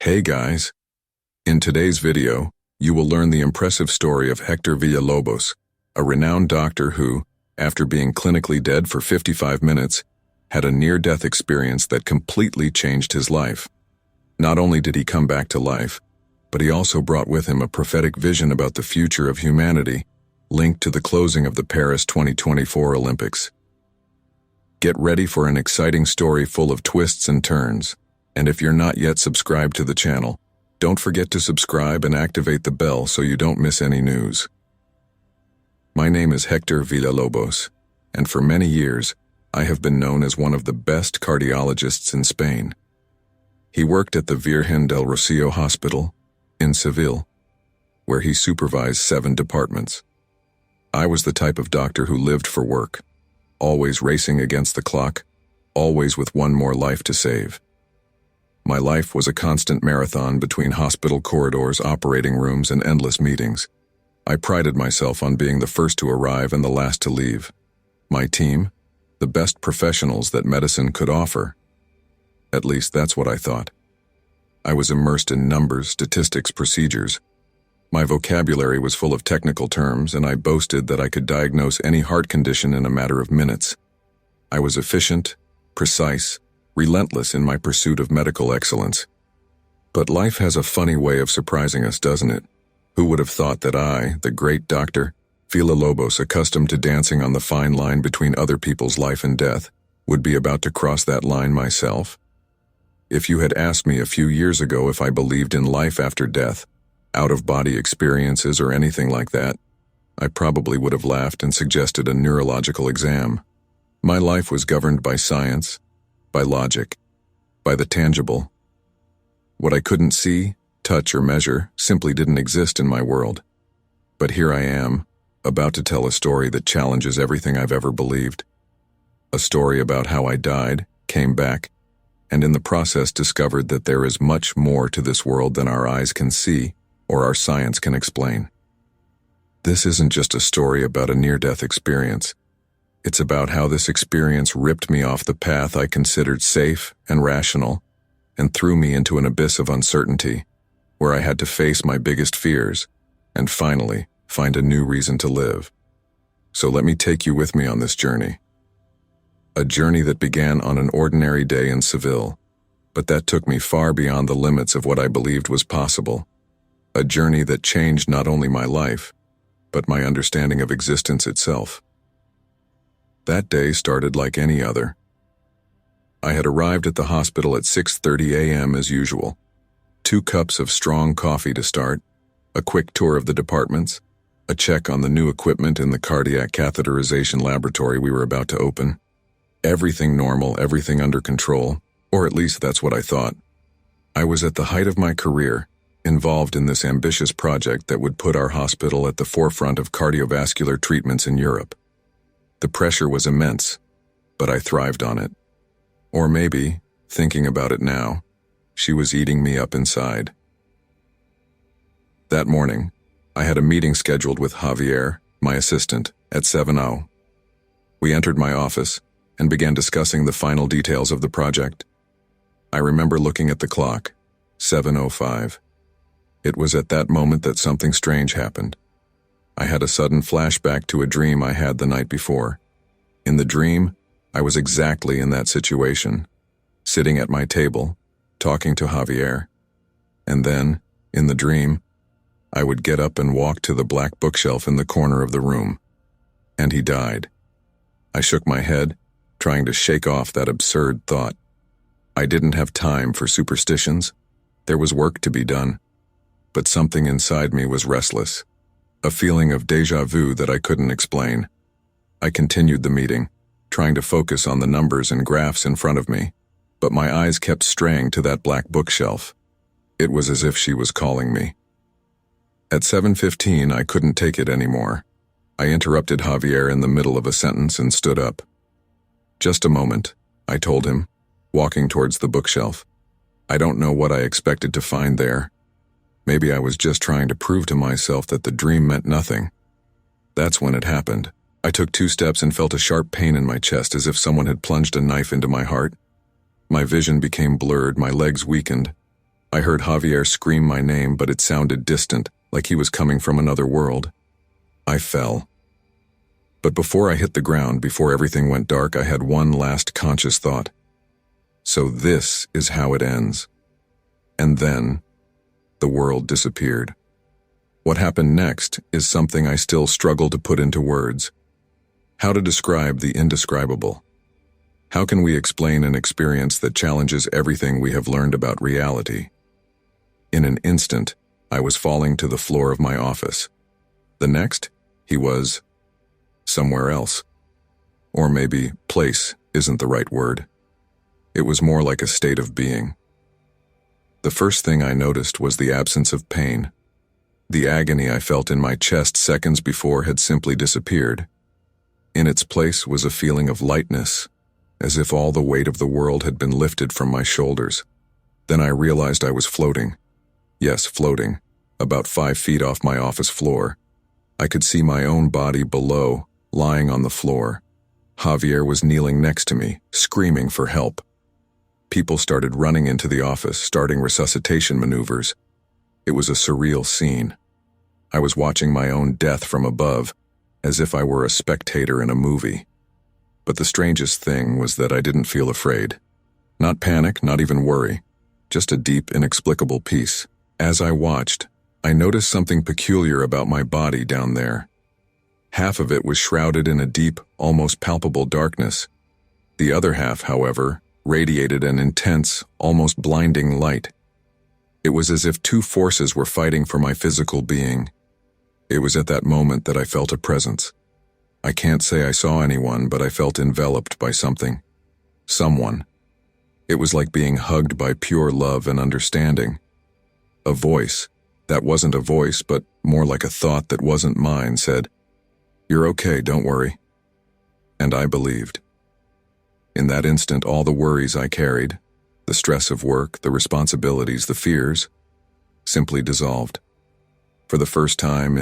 Hey guys! In today's video, you will learn the impressive story of Hector Villalobos, a renowned doctor who, after being clinically dead for 55 minutes, had a near-death experience that completely changed his life. Not only did he come back to life, but he also brought with him a prophetic vision about the future of humanity, linked to the closing of the Paris 2024 Olympics. Get ready for an exciting story full of twists and turns. And if you're not yet subscribed to the channel, don't forget to subscribe and activate the bell so you don't miss any news. My name is Hector Villalobos, and for many years, I have been known as one of the best cardiologists in Spain. He worked at the Virgen del Rocío Hospital in Seville, where he supervised 7 departments. I was the type of doctor who lived for work, always racing against the clock, always with one more life to save. My life was a constant marathon between hospital corridors, operating rooms, and endless meetings. I prided myself on being the first to arrive and the last to leave. My team, the best professionals that medicine could offer. At least that's what I thought. I was immersed in numbers, statistics, procedures. My vocabulary was full of technical terms, and I boasted that I could diagnose any heart condition in a matter of minutes. I was efficient, precise, relentless in my pursuit of medical excellence. But life has a funny way of surprising us, doesn't it? Who would have thought that I, the great Dr. Villalobos, accustomed to dancing on the fine line between other people's life and death, would be about to cross that line myself? If you had asked me a few years ago if I believed in life after death, out-of-body experiences, or anything like that, I probably would have laughed and suggested a neurological exam. My life was governed by science, by logic, by the tangible. What I couldn't see, touch, or measure simply didn't exist in my world. But here I am, about to tell a story that challenges everything I've ever believed. A story about how I died, came back, and in the process discovered that there is much more to this world than our eyes can see or our science can explain. This isn't just a story about a near-death experience. It's about how this experience ripped me off the path I considered safe and rational and threw me into an abyss of uncertainty where I had to face my biggest fears and finally find a new reason to live. So let me take you with me on this journey. A journey that began on an ordinary day in Seville, but that took me far beyond the limits of what I believed was possible. A journey that changed not only my life, but my understanding of existence itself. That day started like any other. I had arrived at the hospital at 6:30 a.m. as usual. 2 cups of strong coffee to start, a quick tour of the departments, a check on the new equipment in the cardiac catheterization laboratory we were about to open. Everything normal, everything under control, or at least that's what I thought. I was at the height of my career, involved in this ambitious project that would put our hospital at the forefront of cardiovascular treatments in Europe. The pressure was immense, but I thrived on it. Or maybe, thinking about it now, she was eating me up inside. That morning, I had a meeting scheduled with Javier, my assistant, at 7:00. We entered my office and began discussing the final details of the project. I remember looking at the clock, 7:05. It was at that moment that something strange happened. I had a sudden flashback to a dream I had the night before. In the dream, I was exactly in that situation, sitting at my table, talking to Javier. And then, in the dream, I would get up and walk to the black bookshelf in the corner of the room. And he died. I shook my head, trying to shake off that absurd thought. I didn't have time for superstitions. There was work to be done. But something inside me was restless. A feeling of déjà vu that I couldn't explain. I continued the meeting, trying to focus on the numbers and graphs in front of me, but my eyes kept straying to that black bookshelf. It was as if she was calling me. At 7:15, I couldn't take it anymore. I interrupted Javier in the middle of a sentence and stood up. "Just a moment," I told him, walking towards the bookshelf. I don't know what I expected to find there. Maybe I was just trying to prove to myself that the dream meant nothing. That's when it happened. I took 2 steps and felt a sharp pain in my chest as if someone had plunged a knife into my heart. My vision became blurred, my legs weakened. I heard Javier scream my name, but it sounded distant, like he was coming from another world. I fell. But before I hit the ground, before everything went dark, I had one last conscious thought. So this is how it ends. And then, the world disappeared. What happened next is something I still struggle to put into words. How to describe the indescribable? How can we explain an experience that challenges everything we have learned about reality? In an instant, I was falling to the floor of my office. The next, he was somewhere else. Or maybe place isn't the right word. It was more like a state of being. The first thing I noticed was the absence of pain. The agony I felt in my chest seconds before had simply disappeared. In its place was a feeling of lightness, as if all the weight of the world had been lifted from my shoulders. Then I realized I was floating. Yes, floating, about 5 feet off my office floor. I could see my own body below, lying on the floor. Javier was kneeling next to me, screaming for help. People started running into the office, starting resuscitation maneuvers. It was a surreal scene. I was watching my own death from above, as if I were a spectator in a movie. But the strangest thing was that I didn't feel afraid. Not panic, not even worry. Just a deep, inexplicable peace. As I watched, I noticed something peculiar about my body down there. Half of it was shrouded in a deep, almost palpable darkness. The other half, however, radiated an intense, almost blinding light. It was as if two forces were fighting for my physical being. It was at that moment that I felt a presence. I can't say I saw anyone, but I felt enveloped by something. Someone. It was like being hugged by pure love and understanding. A voice, that wasn't a voice, but more like a thought that wasn't mine, said, "You're okay, don't worry." And I believed. In that instant, all the worries I carried, the stress of work, the responsibilities, the fears, simply dissolved. For the first time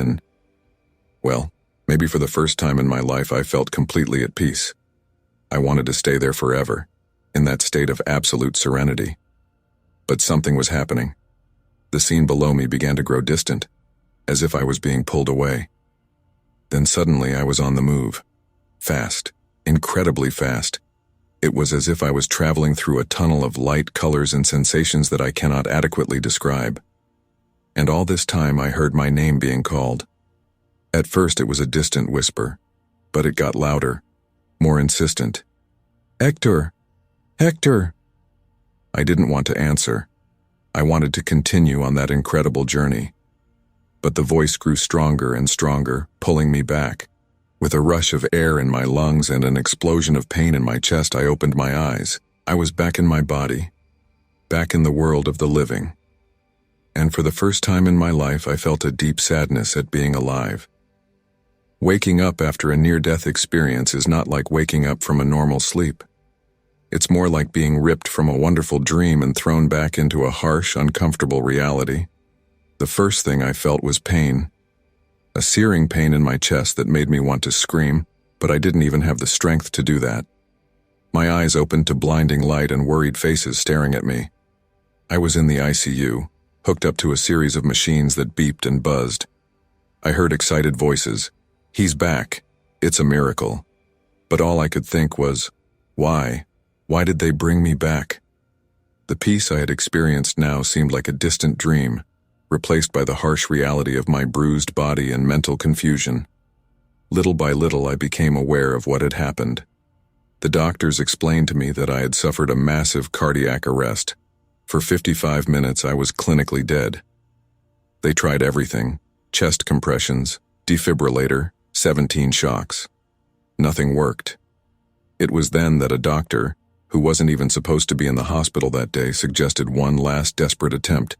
maybe for the first time in my life, I felt completely at peace. I wanted to stay there forever, in that state of absolute serenity. But something was happening. The scene below me began to grow distant, as if I was being pulled away. Then suddenly I was on the move. Fast, incredibly fast. It was as if I was traveling through a tunnel of light, colors, and sensations that I cannot adequately describe. And all this time I heard my name being called. At first it was a distant whisper, but it got louder, more insistent. "Hector! Hector!" I didn't want to answer. I wanted to continue on that incredible journey. But the voice grew stronger and stronger, pulling me back. With a rush of air in my lungs and an explosion of pain in my chest, I opened my eyes. I was back in my body, back in the world of the living. And for the first time in my life, I felt a deep sadness at being alive. Waking up after a near-death experience is not like waking up from a normal sleep. It's more like being ripped from a wonderful dream and thrown back into a harsh, uncomfortable reality. The first thing I felt was pain. A searing pain in my chest that made me want to scream, but I didn't even have the strength to do that. My eyes opened to blinding light and worried faces staring at me. I was in the ICU, hooked up to a series of machines that beeped and buzzed. I heard excited voices. "He's back. It's a miracle." But all I could think was, why? Why did they bring me back? The peace I had experienced now seemed like a distant dream, replaced by the harsh reality of my bruised body and mental confusion. Little by little, I became aware of what had happened. The doctors explained to me that I had suffered a massive cardiac arrest. For 55 minutes, I was clinically dead. They tried everything: chest compressions, defibrillator, 17 shocks. Nothing worked. It was then that a doctor, who wasn't even supposed to be in the hospital that day, suggested one last desperate attempt,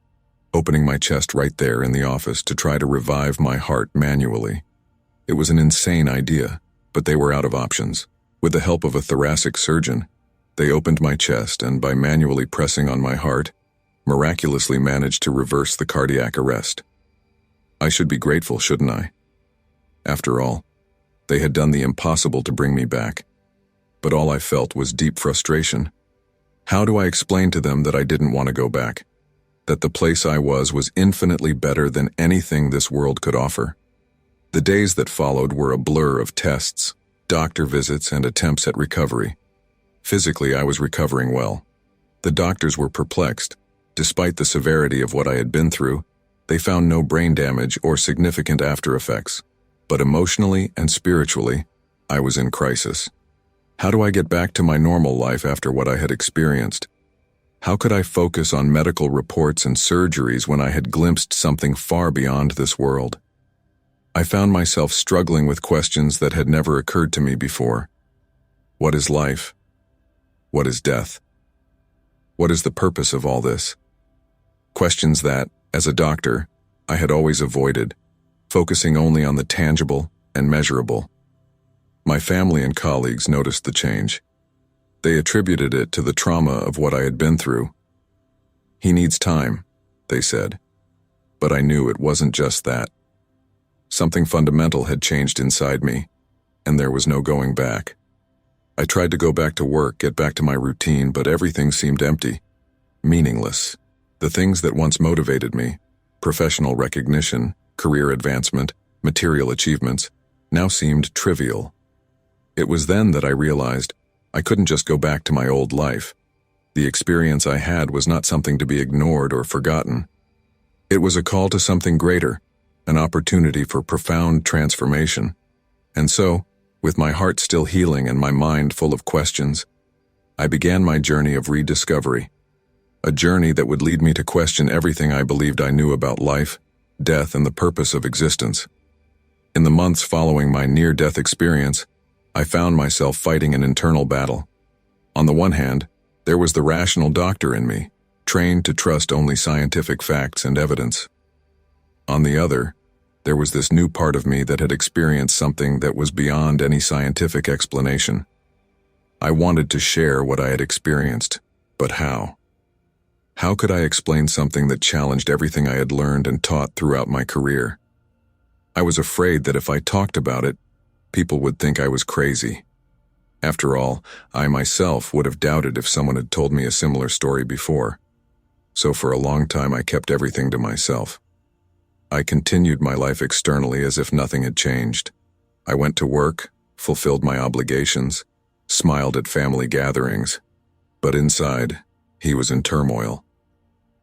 opening my chest right there in the office to try to revive my heart manually. It was an insane idea, but they were out of options. With the help of a thoracic surgeon, they opened my chest and, by manually pressing on my heart, miraculously managed to reverse the cardiac arrest. I should be grateful, shouldn't I? After all, they had done the impossible to bring me back. But all I felt was deep frustration. How do I explain to them that I didn't want to go back? that the place I was infinitely better than anything this world could offer. The days that followed were a blur of tests, doctor visits, and attempts at recovery. Physically, I was recovering well. The doctors were perplexed. Despite the severity of what I had been through, they found no brain damage or significant after effects. But emotionally and spiritually, I was in crisis. How do I get back to my normal life after what I had experienced? How could I focus on medical reports and surgeries when I had glimpsed something far beyond this world? I found myself struggling with questions that had never occurred to me before. What is life? What is death? What is the purpose of all this? Questions that, as a doctor, I had always avoided, focusing only on the tangible and measurable. My family and colleagues noticed the change. They attributed it to the trauma of what I had been through. He needs time, they said. But I knew it wasn't just that. Something fundamental had changed inside me, and there was no going back. I tried to go back to work, get back to my routine, but everything seemed empty, meaningless. The things that once motivated me, professional recognition, career advancement, material achievements, now seemed trivial. It was then that I realized I couldn't just go back to my old life. The experience I had was not something to be ignored or forgotten. It was a call to something greater, an opportunity for profound transformation. And so, with my heart still healing and my mind full of questions, I began my journey of rediscovery, a journey that would lead me to question everything I believed I knew about life, death, and the purpose of existence. In the months following my near-death experience, I found myself fighting an internal battle. On the one hand, there was the rational doctor in me, trained to trust only scientific facts and evidence. On the other, there was this new part of me that had experienced something that was beyond any scientific explanation. I wanted to share what I had experienced, but how? How could I explain something that challenged everything I had learned and taught throughout my career? I was afraid that if I talked about it, people would think I was crazy. After all, I myself would have doubted if someone had told me a similar story before. So for a long time I kept everything to myself. I continued my life externally as if nothing had changed. I went to work, fulfilled my obligations, smiled at family gatherings. But inside, he was in turmoil.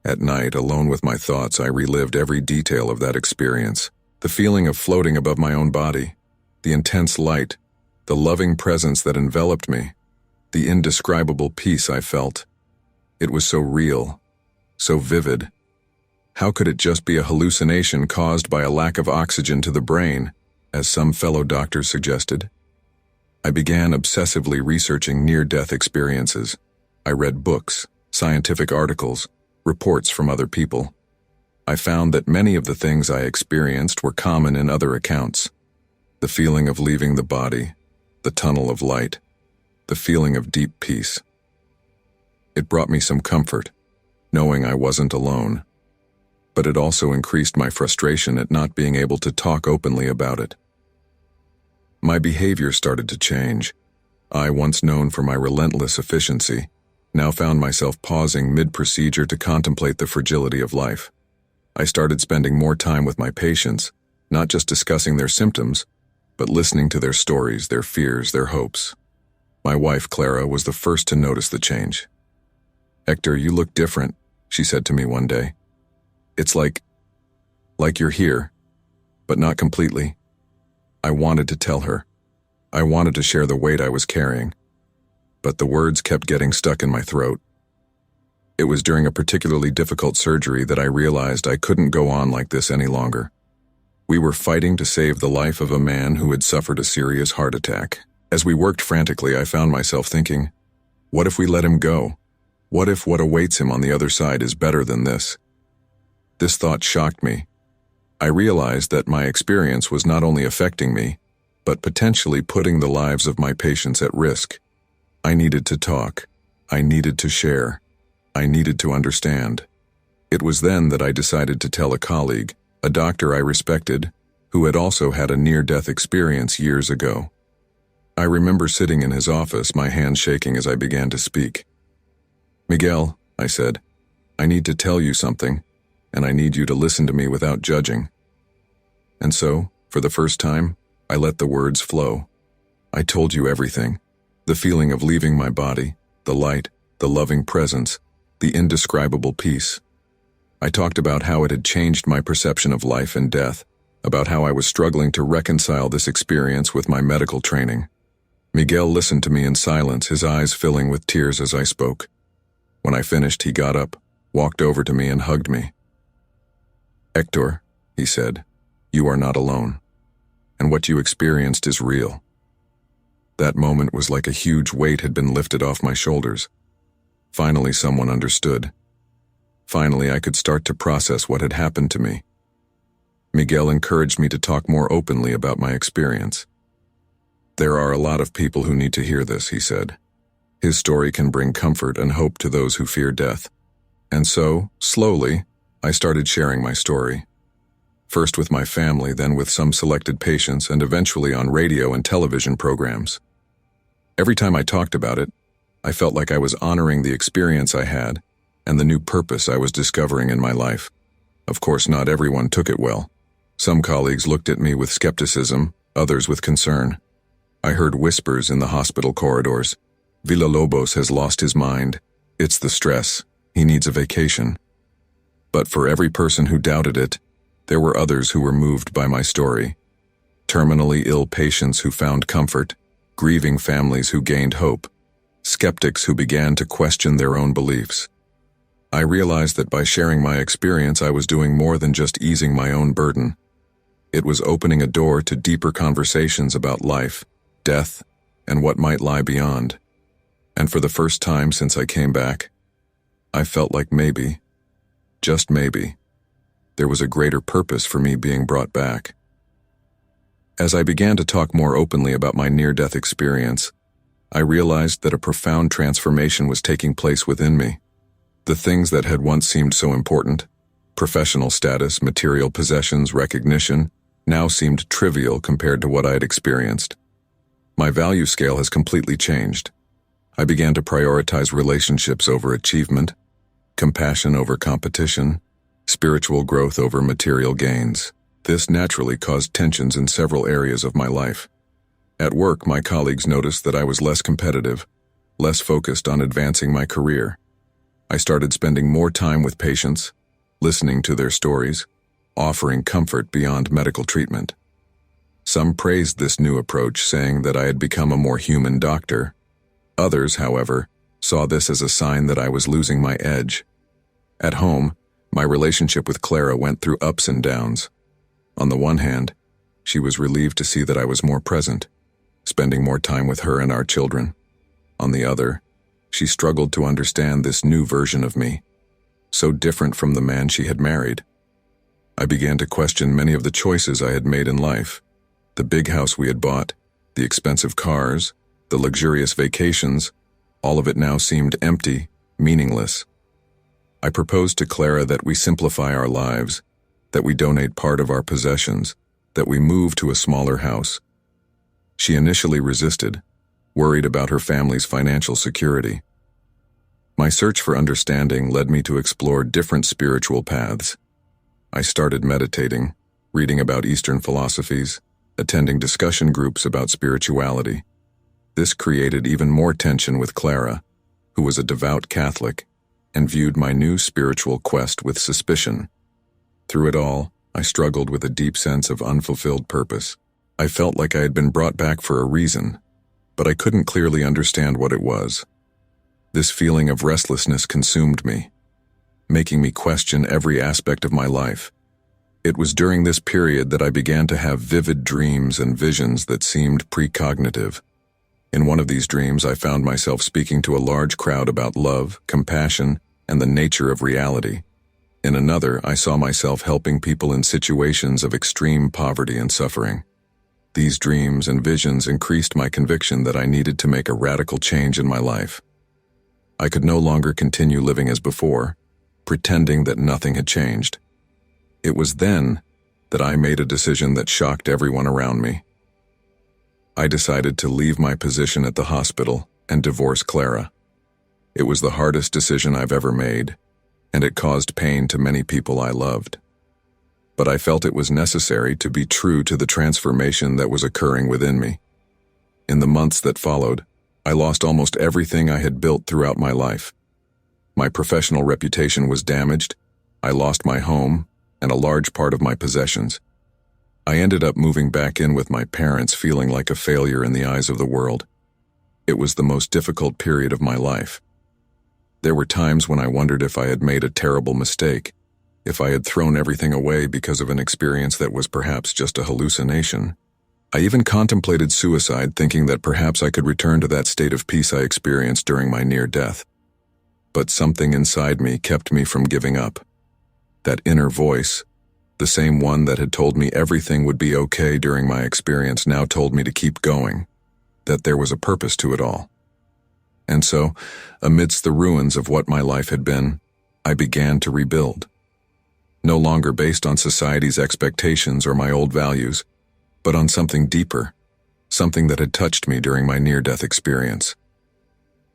At night, alone with my thoughts, I relived every detail of that experience. The feeling of floating above my own body, the intense light, the loving presence that enveloped me, the indescribable peace I felt. It was so real, so vivid. How could it just be a hallucination caused by a lack of oxygen to the brain, as some fellow doctors suggested? I began obsessively researching near-death experiences. I read books, scientific articles, reports from other people. I found that many of the things I experienced were common in other accounts. The feeling of leaving the body, the tunnel of light, the feeling of deep peace. It brought me some comfort, knowing I wasn't alone. But it also increased my frustration at not being able to talk openly about it. My behavior started to change. I, once known for my relentless efficiency, now found myself pausing mid-procedure to contemplate the fragility of life. I started spending more time with my patients, not just discussing their symptoms, but listening to their stories, their fears, their hopes. My wife, Clara, was the first to notice the change. "Hector, you look different," she said to me one day. "It's like you're here, but not completely." I wanted to tell her. I wanted to share the weight I was carrying, but the words kept getting stuck in my throat. It was during a particularly difficult surgery that I realized I couldn't go on like this any longer. We were fighting to save the life of a man who had suffered a serious heart attack. As we worked frantically, I found myself thinking, what if we let him go? What if what awaits him on the other side is better than this? This thought shocked me. I realized that my experience was not only affecting me, but potentially putting the lives of my patients at risk. I needed to talk. I needed to share. I needed to understand. It was then that I decided to tell a colleague, a doctor I respected, who had also had a near-death experience years ago. I remember sitting in his office, my hands shaking as I began to speak. "Miguel," I said, I need to tell you something, and I need you to listen to me without judging." And so, for the first time, I let the words flow. I told you everything. The feeling of leaving my body, the light, the loving presence, the indescribable peace. I talked about how it had changed my perception of life and death, about how I was struggling to reconcile this experience with my medical training. Miguel listened to me in silence, his eyes filling with tears as I spoke. When I finished, he got up, walked over to me and hugged me. "Hector," he said, "you are not alone, and what you experienced is real." That moment was like a huge weight had been lifted off my shoulders. Finally, someone understood. Finally, I could start to process what had happened to me. Miguel encouraged me to talk more openly about my experience. "There are a lot of people who need to hear this," he said. "His story can bring comfort and hope to those who fear death." And so, slowly, I started sharing my story. First with my family, then with some selected patients, and eventually on radio and television programs. Every time I talked about it, I felt like I was honoring the experience I had and the new purpose I was discovering in my life. Of course, not everyone took it well. Some colleagues looked at me with skepticism, others with concern. I heard whispers in the hospital corridors. "Villalobos has lost his mind. It's the stress. He needs a vacation." But for every person who doubted it, there were others who were moved by my story. Terminally ill patients who found comfort, grieving families who gained hope, skeptics who began to question their own beliefs. I realized that by sharing my experience, I was doing more than just easing my own burden. It was opening a door to deeper conversations about life, death, and what might lie beyond. And for the first time since I came back, I felt like maybe, just maybe, there was a greater purpose for me being brought back. As I began to talk more openly about my near-death experience, I realized that a profound transformation was taking place within me. The things that had once seemed so important, professional status, material possessions, recognition, now seemed trivial compared to what I had experienced. My value scale has completely changed. I began to prioritize relationships over achievement, compassion over competition, spiritual growth over material gains. This naturally caused tensions in several areas of my life. At work, my colleagues noticed that I was less competitive, less focused on advancing my career. I started spending more time with patients, listening to their stories, offering comfort beyond medical treatment. Some praised this new approach, saying that I had become a more human doctor. Others, however, saw this as a sign that I was losing my edge. At home, my relationship with Clara went through ups and downs. On the one hand, she was relieved to see that I was more present, spending more time with her and our children. On the other, she struggled to understand this new version of me, so different from the man she had married. I began to question many of the choices I had made in life. The big house we had bought, the expensive cars, the luxurious vacations, all of it now seemed empty, meaningless. I proposed to Clara that we simplify our lives, that we donate part of our possessions, that we move to a smaller house. She initially resisted, worried about her family's financial security. My search for understanding led me to explore different spiritual paths. I started meditating, reading about Eastern philosophies, attending discussion groups about spirituality. This created even more tension with Clara, who was a devout Catholic, and viewed my new spiritual quest with suspicion. Through it all, I struggled with a deep sense of unfulfilled purpose. I felt like I had been brought back for a reason, but I couldn't clearly understand what it was. This feeling of restlessness consumed me, making me question every aspect of my life. It was during this period that I began to have vivid dreams and visions that seemed precognitive. In one of these dreams, I found myself speaking to a large crowd about love, compassion, and the nature of reality. In another, I saw myself helping people in situations of extreme poverty and suffering. These dreams and visions increased my conviction that I needed to make a radical change in my life. I could no longer continue living as before, pretending that nothing had changed. It was then that I made a decision that shocked everyone around me. I decided to leave my position at the hospital and divorce Clara. It was the hardest decision I've ever made, and it caused pain to many people I loved. But I felt it was necessary to be true to the transformation that was occurring within me. In the months that followed, I lost almost everything I had built throughout my life. My professional reputation was damaged, I lost my home, and a large part of my possessions. I ended up moving back in with my parents, feeling like a failure in the eyes of the world. It was the most difficult period of my life. There were times when I wondered if I had made a terrible mistake, if I had thrown everything away because of an experience that was perhaps just a hallucination. I even contemplated suicide, thinking that perhaps I could return to that state of peace I experienced during my near death. But something inside me kept me from giving up. That inner voice, the same one that had told me everything would be okay during my experience, now told me to keep going, that there was a purpose to it all. And so, amidst the ruins of what my life had been, I began to rebuild. No longer based on society's expectations or my old values, but on something deeper, something that had touched me during my near-death experience.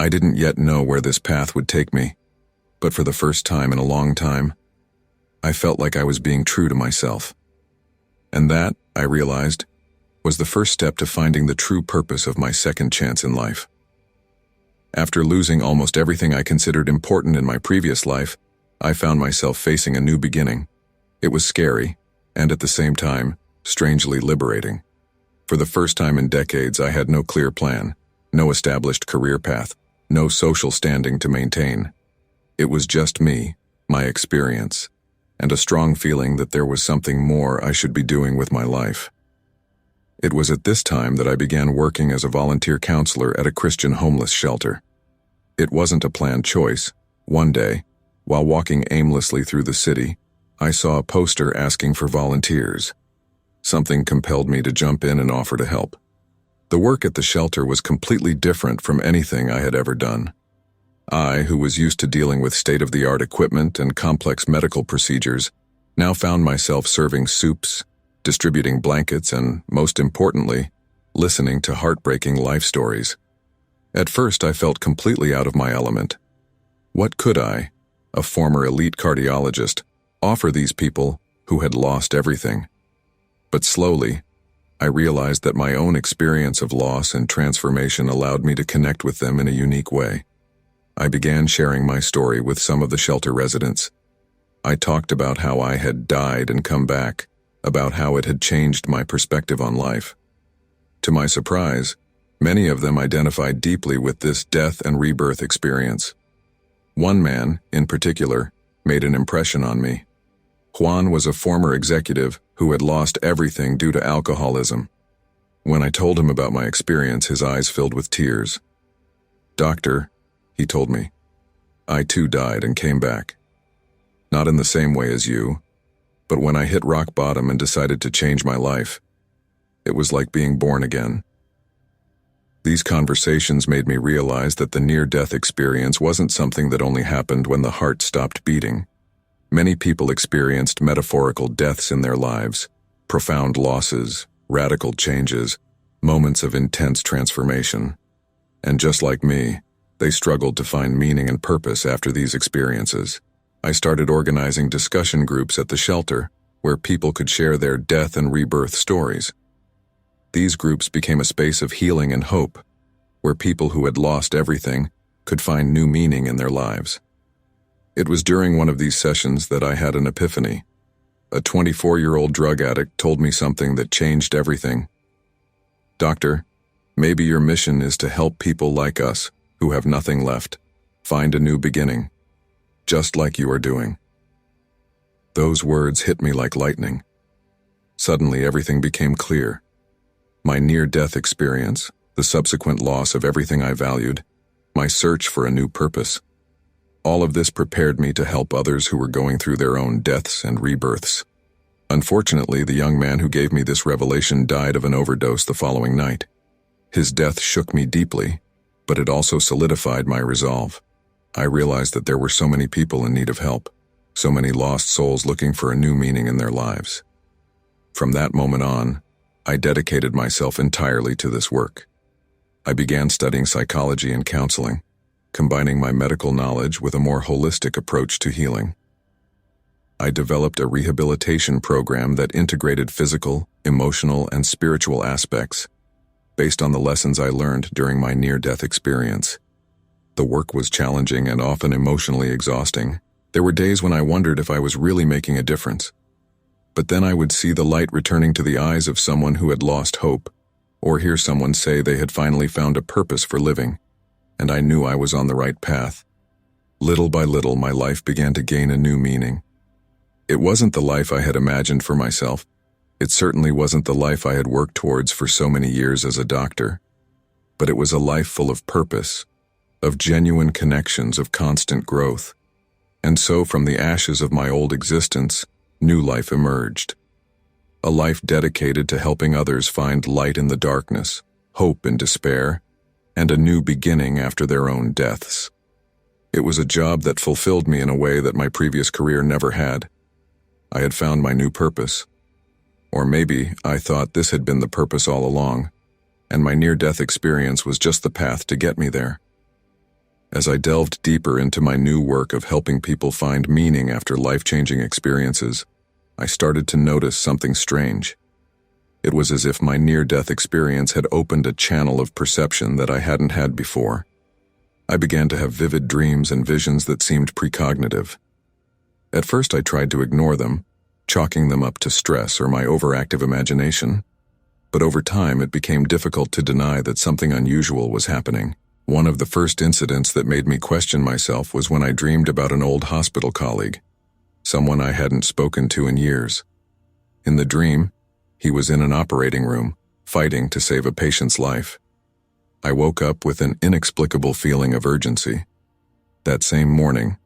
I didn't yet know where this path would take me, but for the first time in a long time, I felt like I was being true to myself. And that, I realized, was the first step to finding the true purpose of my second chance in life. After losing almost everything I considered important in my previous life, I found myself facing a new beginning. It was scary, and at the same time, strangely liberating. For the first time in decades, I had no clear plan, no established career path, no social standing to maintain. It was just me, my experience, and a strong feeling that there was something more I should be doing with my life. It was at this time that I began working as a volunteer counselor at a Christian homeless shelter. It wasn't a planned choice. One day, while walking aimlessly through the city, I saw a poster asking for volunteers. Something compelled me to jump in and offer to help. The work at the shelter was completely different from anything I had ever done. I, who was used to dealing with state-of-the-art equipment and complex medical procedures, now found myself serving soups, distributing blankets, and, most importantly, listening to heartbreaking life stories. At first, I felt completely out of my element. What could I, a former elite cardiologist, offer these people who had lost everything? But slowly, I realized that my own experience of loss and transformation allowed me to connect with them in a unique way. I began sharing my story with some of the shelter residents. I talked about how I had died and come back, about how it had changed my perspective on life. To my surprise, many of them identified deeply with this death and rebirth experience. One man, in particular, made an impression on me. Juan was a former executive who had lost everything due to alcoholism. When I told him about my experience, his eyes filled with tears. "Doctor," he told me, "I too died and came back. Not in the same way as you, but when I hit rock bottom and decided to change my life, it was like being born again." These conversations made me realize that the near-death experience wasn't something that only happened when the heart stopped beating. Many people experienced metaphorical deaths in their lives, profound losses, radical changes, moments of intense transformation. And just like me, they struggled to find meaning and purpose after these experiences. I started organizing discussion groups at the shelter where people could share their death and rebirth stories. These groups became a space of healing and hope, where people who had lost everything could find new meaning in their lives. It was during one of these sessions that I had an epiphany. A 24-year-old drug addict told me something that changed everything. "Doctor, maybe your mission is to help people like us who have nothing left find a new beginning, just like you are doing." Those words hit me like lightning. Suddenly, everything became clear. My near-death experience, the subsequent loss of everything I valued, my search for a new purpose. All of this prepared me to help others who were going through their own deaths and rebirths. Unfortunately, the young man who gave me this revelation died of an overdose the following night. His death shook me deeply, but it also solidified my resolve. I realized that there were so many people in need of help, so many lost souls looking for a new meaning in their lives. From that moment on, I dedicated myself entirely to this work. I began studying psychology and counseling. combining my medical knowledge with a more holistic approach to healing. I developed a rehabilitation program that integrated physical, emotional, and spiritual aspects based on the lessons I learned during my near-death experience. The work was challenging and often emotionally exhausting. There were days when I wondered if I was really making a difference. But then I would see the light returning to the eyes of someone who had lost hope, or hear someone say they had finally found a purpose for living, and I knew I was on the right path. Little by little, my life began to gain a new meaning. It wasn't the life I had imagined for myself. It certainly wasn't the life I had worked towards for so many years as a doctor. But it was a life full of purpose, of genuine connections, of constant growth. And so from the ashes of my old existence, new life emerged. A life dedicated to helping others find light in the darkness, hope in despair, and a new beginning after their own deaths. It was a job that fulfilled me in a way that my previous career never had. I had found my new purpose. Or maybe I thought this had been the purpose all along, and my near-death experience was just the path to get me there. As I delved deeper into my new work of helping people find meaning after life-changing experiences, I started to notice something strange. It was as if my near-death experience had opened a channel of perception that I hadn't had before. I began to have vivid dreams and visions that seemed precognitive. At first I tried to ignore them, chalking them up to stress or my overactive imagination. But over time it became difficult to deny that something unusual was happening. One of the first incidents that made me question myself was when I dreamed about an old hospital colleague, someone I hadn't spoken to in years. In the dream, he was in an operating room, fighting to save a patient's life. I woke up with an inexplicable feeling of urgency. That same morning,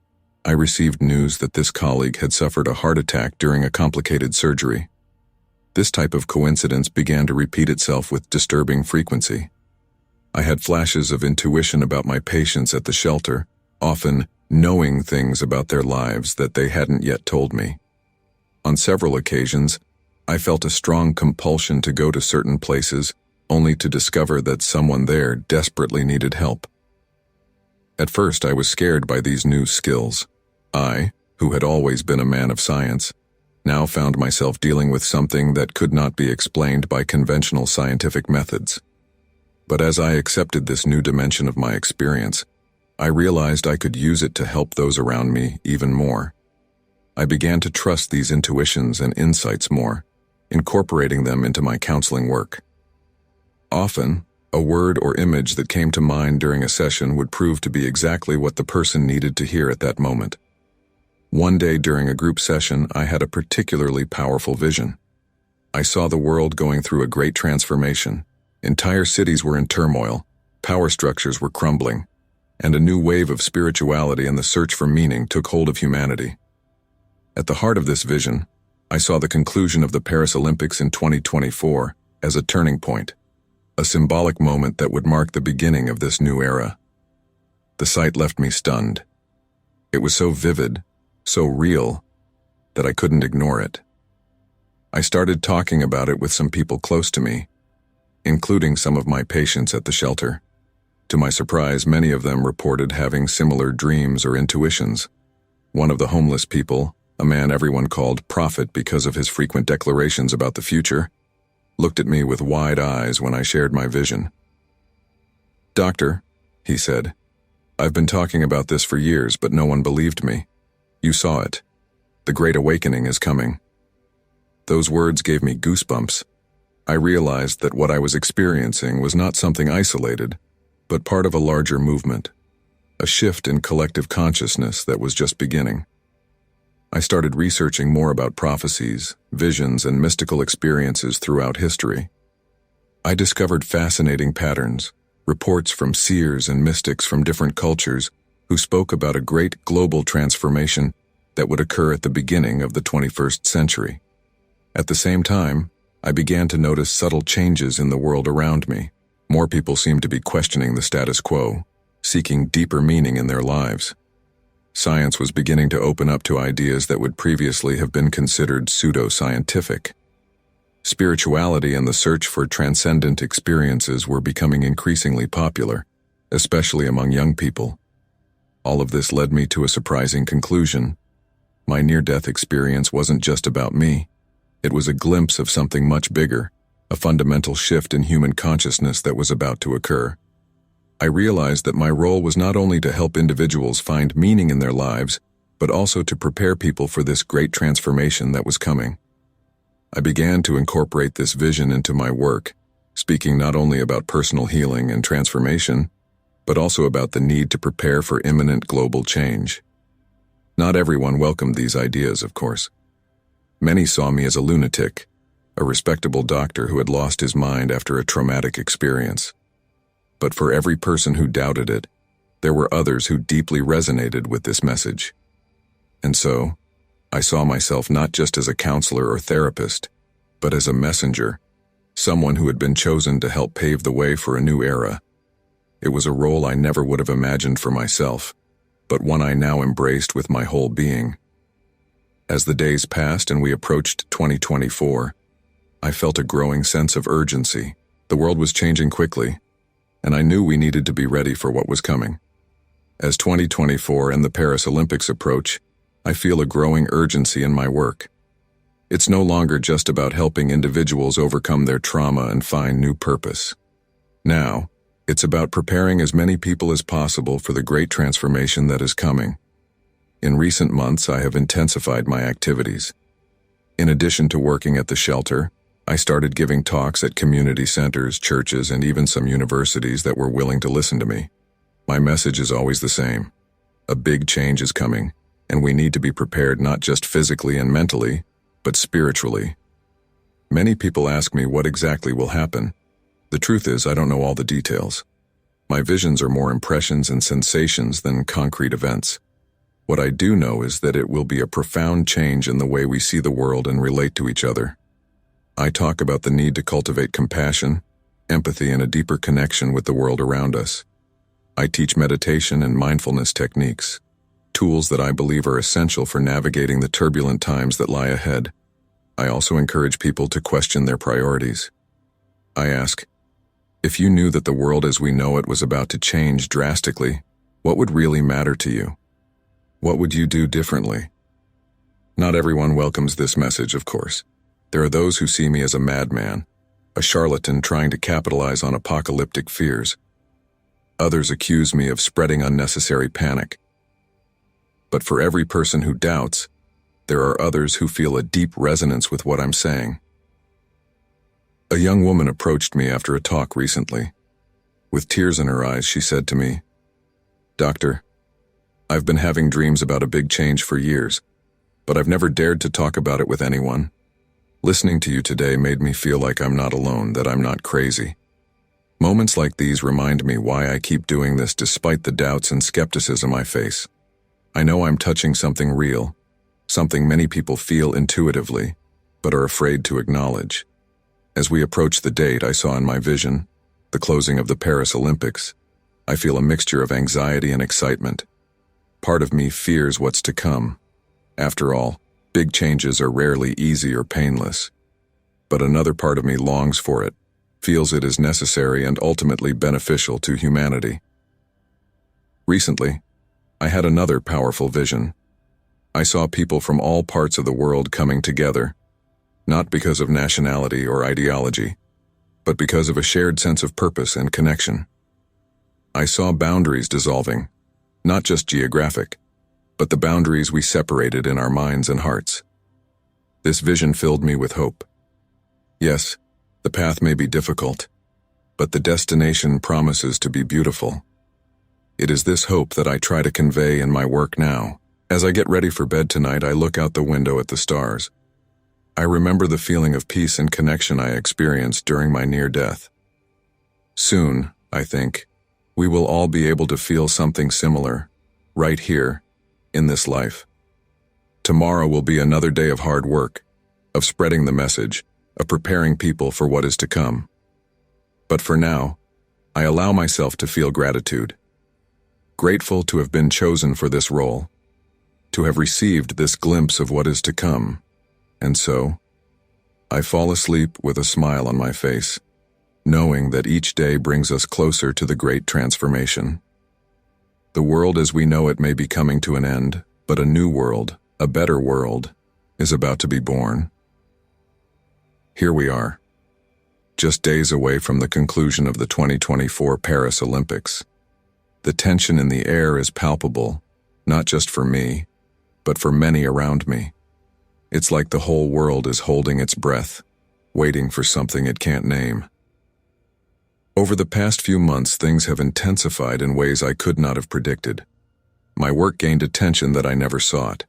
I received news that this colleague had suffered a heart attack during a complicated surgery. This type of coincidence began to repeat itself with disturbing frequency. I had flashes of intuition about my patients at the shelter, often knowing things about their lives that they hadn't yet told me. On several occasions, I felt a strong compulsion to go to certain places, only to discover that someone there desperately needed help. At first, I was scared by these new skills. I, who had always been a man of science, now found myself dealing with something that could not be explained by conventional scientific methods. But as I accepted this new dimension of my experience, I realized I could use it to help those around me even more. I began to trust these intuitions and insights more, incorporating them into my counseling work. Often, a word or image that came to mind during a session would prove to be exactly what the person needed to hear at that moment. One day during a group session, I had a particularly powerful vision. I saw the world going through a great transformation. Entire cities were in turmoil, power structures were crumbling, and a new wave of spirituality and the search for meaning took hold of humanity. At the heart of this vision, I saw the conclusion of the Paris Olympics in 2024 as a turning point, a symbolic moment that would mark the beginning of this new era. The sight left me stunned. It was so vivid, so real, that I couldn't ignore it. I started talking about it with some people close to me, including some of my patients at the shelter. To my surprise, many of them reported having similar dreams or intuitions. One of the homeless people, a man everyone called Prophet because of his frequent declarations about the future, looked at me with wide eyes when I shared my vision. "Doctor," he said, "I've been talking about this for years, but no one believed me. You saw it. The Great Awakening is coming." Those words gave me goosebumps. I realized that what I was experiencing was not something isolated, but part of a larger movement, a shift in collective consciousness that was just beginning. I started researching more about prophecies, visions, and mystical experiences throughout history. I discovered fascinating patterns, reports from seers and mystics from different cultures who spoke about a great global transformation that would occur at the beginning of the 21st century. At the same time, I began to notice subtle changes in the world around me. More people seemed to be questioning the status quo, seeking deeper meaning in their lives. Science was beginning to open up to ideas that would previously have been considered pseudo-scientific. Spirituality and the search for transcendent experiences were becoming increasingly popular, especially among young people. All of this led me to a surprising conclusion. My near-death experience wasn't just about me. It was a glimpse of something much bigger, a fundamental shift in human consciousness that was about to occur. I realized that my role was not only to help individuals find meaning in their lives, but also to prepare people for this great transformation that was coming. I began to incorporate this vision into my work, speaking not only about personal healing and transformation, but also about the need to prepare for imminent global change. Not everyone welcomed these ideas, of course. Many saw me as a lunatic, a respectable doctor who had lost his mind after a traumatic experience. But for every person who doubted it, there were others who deeply resonated with this message. And so, I saw myself not just as a counselor or therapist, but as a messenger, someone who had been chosen to help pave the way for a new era. It was a role I never would have imagined for myself, but one I now embraced with my whole being. As the days passed and we approached 2024, I felt a growing sense of urgency. The world was changing quickly, and I knew we needed to be ready for what was coming. As 2024 and the Paris Olympics approach, I feel a growing urgency in my work. It's no longer just about helping individuals overcome their trauma and find new purpose. Now, it's about preparing as many people as possible for the great transformation that is coming. In recent months, I have intensified my activities. In addition to working at the shelter, I started giving talks at community centers, churches, and even some universities that were willing to listen to me. My message is always the same. A big change is coming, and we need to be prepared not just physically and mentally, but spiritually. Many people ask me what exactly will happen. The truth is, I don't know all the details. My visions are more impressions and sensations than concrete events. What I do know is that it will be a profound change in the way we see the world and relate to each other. I talk about the need to cultivate compassion, empathy, and a deeper connection with the world around us. I teach meditation and mindfulness techniques, tools that I believe are essential for navigating the turbulent times that lie ahead. I also encourage people to question their priorities. I ask, if you knew that the world as we know it was about to change drastically, what would really matter to you? What would you do differently? Not everyone welcomes this message, of course. There are those who see me as a madman, a charlatan trying to capitalize on apocalyptic fears. Others accuse me of spreading unnecessary panic. But for every person who doubts, there are others who feel a deep resonance with what I'm saying. A young woman approached me after a talk recently. With tears in her eyes, she said to me, "Doctor, I've been having dreams about a big change for years, but I've never dared to talk about it with anyone. Listening to you today made me feel like I'm not alone, that I'm not crazy." Moments like these remind me why I keep doing this despite the doubts and skepticism I face. I know I'm touching something real, something many people feel intuitively, but are afraid to acknowledge. As we approach the date I saw in my vision, the closing of the Paris Olympics, I feel a mixture of anxiety and excitement. Part of me fears what's to come. After all, big changes are rarely easy or painless. But another part of me longs for it, feels it is necessary and ultimately beneficial to humanity. Recently, I had another powerful vision. I saw people from all parts of the world coming together, not because of nationality or ideology, but because of a shared sense of purpose and connection. I saw boundaries dissolving, not just geographic, but the boundaries we separated in our minds and hearts. This vision filled me with hope. Yes, the path may be difficult, but the destination promises to be beautiful. It is this hope that I try to convey in my work now. As I get ready for bed tonight, I look out the window at the stars. I remember the feeling of peace and connection I experienced during my near death. Soon, I think, we will all be able to feel something similar, right here, in this life. Tomorrow will be another day of hard work, of spreading the message, of preparing people for what is to come. But for now, I allow myself to feel gratitude. Grateful to have been chosen for this role, to have received this glimpse of what is to come. And so, I fall asleep with a smile on my face, knowing that each day brings us closer to the great transformation. The world as we know it may be coming to an end, but a new world, a better world, is about to be born. Here we are, just days away from the conclusion of the 2024 Paris Olympics. The tension in the air is palpable, not just for me, but for many around me. It's like the whole world is holding its breath, waiting for something it can't name. Over the past few months, things have intensified in ways I could not have predicted. My work gained attention that I never sought.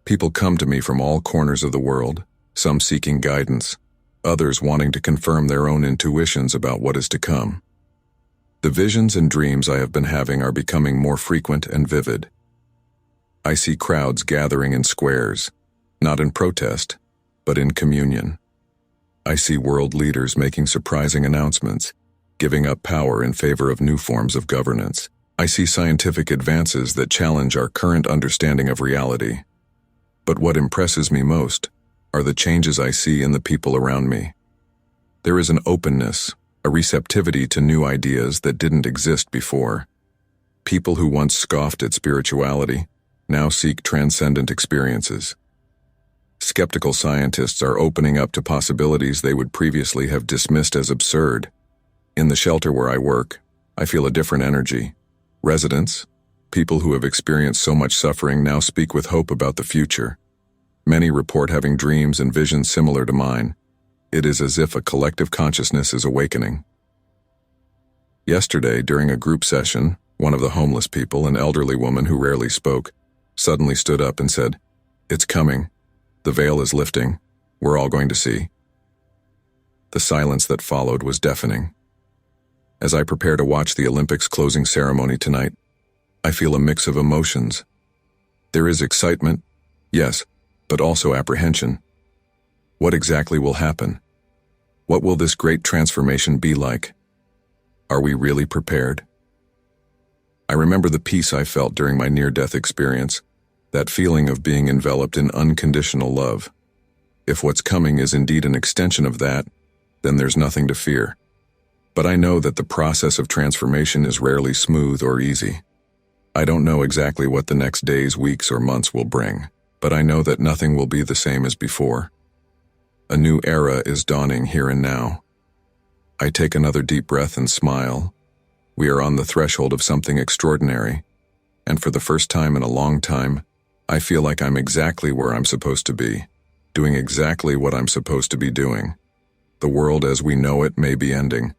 People come to me from all corners of the world, some seeking guidance, others wanting to confirm their own intuitions about what is to come. The visions and dreams I have been having are becoming more frequent and vivid. I see crowds gathering in squares, not in protest, but in communion. I see world leaders making surprising announcements, giving up power in favor of new forms of governance. I see scientific advances that challenge our current understanding of reality. But what impresses me most are the changes I see in the people around me. There is an openness, a receptivity to new ideas that didn't exist before. People who once scoffed at spirituality now seek transcendent experiences. Skeptical scientists are opening up to possibilities they would previously have dismissed as absurd. In the shelter where I work, I feel a different energy. Residents, people who have experienced so much suffering, now speak with hope about the future. Many report having dreams and visions similar to mine. It is as if a collective consciousness is awakening. Yesterday, during a group session, one of the homeless people, an elderly woman who rarely spoke, suddenly stood up and said, "It's coming. The veil is lifting. We're all going to see." The silence that followed was deafening. As I prepare to watch the Olympics closing ceremony tonight, I feel a mix of emotions. There is excitement, yes, but also apprehension. What exactly will happen? What will this great transformation be like? Are we really prepared? I remember the peace I felt during my near-death experience, that feeling of being enveloped in unconditional love. If what's coming is indeed an extension of that, then there's nothing to fear. But I know that the process of transformation is rarely smooth or easy. I don't know exactly what the next days, weeks, or months will bring, but I know that nothing will be the same as before. A new era is dawning here and now. I take another deep breath and smile. We are on the threshold of something extraordinary, and for the first time in a long time, I feel like I'm exactly where I'm supposed to be, doing exactly what I'm supposed to be doing. The world as we know it may be ending,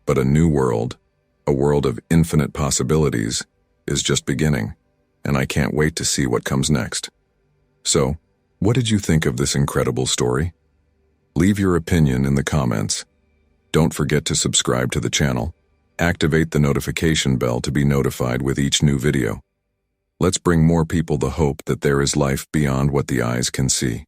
but a new world, a world of infinite possibilities, is just beginning, and I can't wait to see what comes next. So, what did you think of this incredible story? Leave your opinion in the comments. Don't forget to subscribe to the channel. Activate the notification bell to be notified with each new video. Let's bring more people the hope that there is life beyond what the eyes can see.